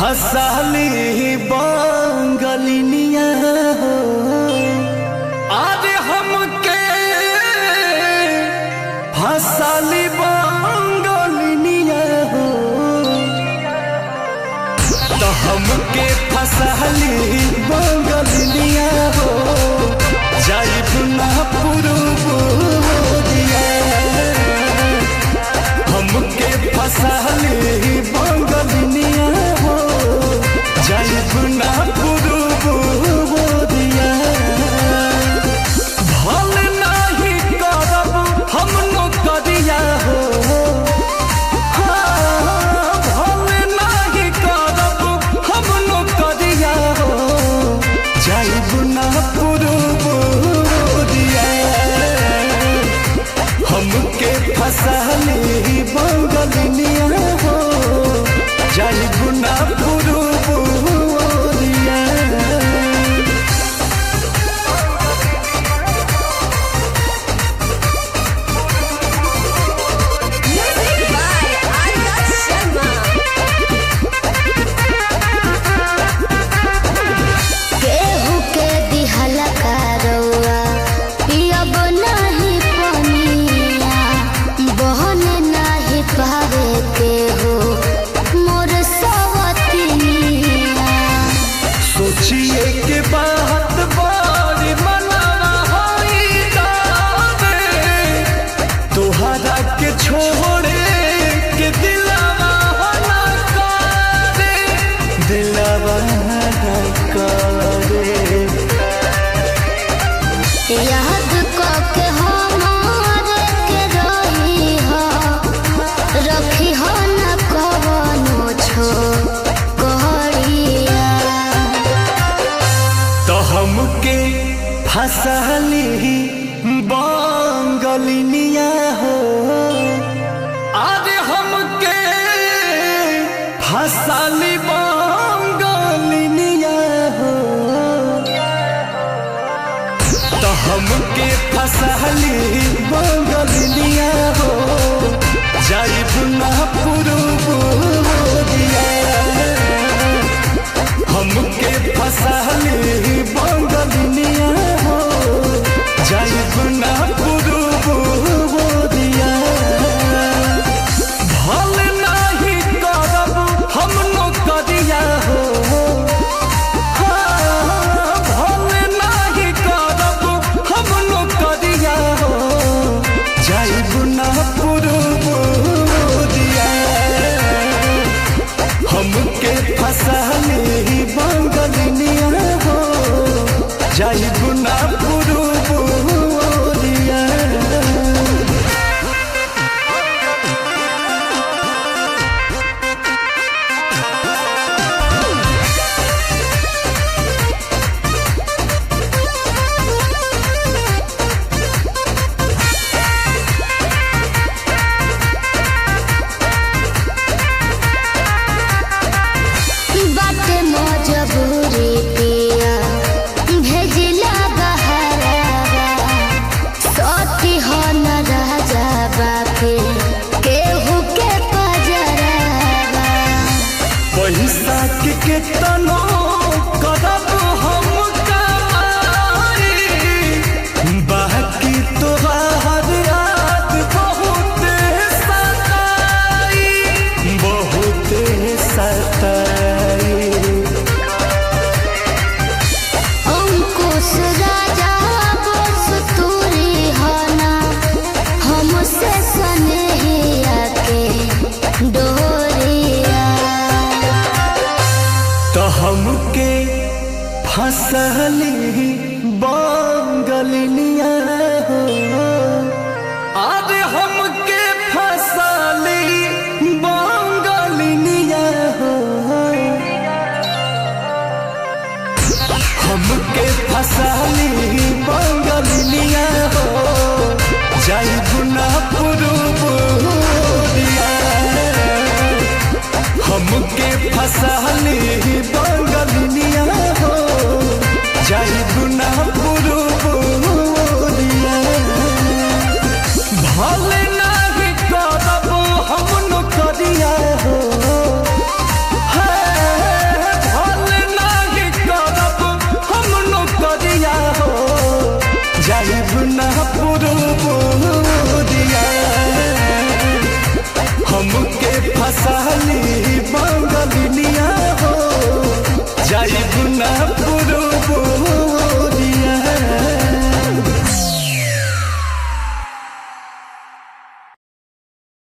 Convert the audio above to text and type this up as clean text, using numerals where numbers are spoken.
फसाली बंगलिनिया हो आज हमके फसाली बंगलिनिया हो तो हमके फसाली बंगलिनिया हो जाइब ना पुरुबोरिया हमके फसाली बंगलिनिया हो जाइब ना पुरुबोरिया भल नहीं करब हम नौकरिया हो भल नहीं करब हम नौकरिया हो जाइब ना पुरुबोरिया हमके फसाली बंगलिनिया हो जाइब ना पुरुबोरिया सोचिए के बात बारी मनावा होई दावे तोहरा के छोड़े के दिलावा ना करे दिलावा ना करे याद के हमारे के रही हो रखी हो न कवनो छोड़िया तो हमके फसाली बंगलिनिया हो आज हमके फसाली बंगलिनिया हो तो हमके फसाली बंगलिनिया हो जाइब ना पुरुबोरिया हमके फसाली बंगलिनिया हो जाइब ना पुरुबोरिया भल नहीं करब हम नौकरिया हो भल नहीं करब हम नौकरिया हो जाइब ना पुरुबोरिया हमके फसाली बंगलिनिया हो जाइब ना पुरुबोरिया बाटे मजबूरी पिया भेजिला बहरावा सती हो न राजा बाके केहू के पजरावा पैसा के केतनो करब हम कमाई बाकी तोहार याद बहुत सताई अंकुश राजा बस तूरी होना हमसे सनेहिया के डोरिया तो हमके फसली बंगलिनिया हो आज हमके फसली बंगलिनिया हो हमके फसाली बंगलिनिया हो जाइब ना पुरुबोरिया हमके फसाली बंगलिनिया हो जाइब हमके फसाली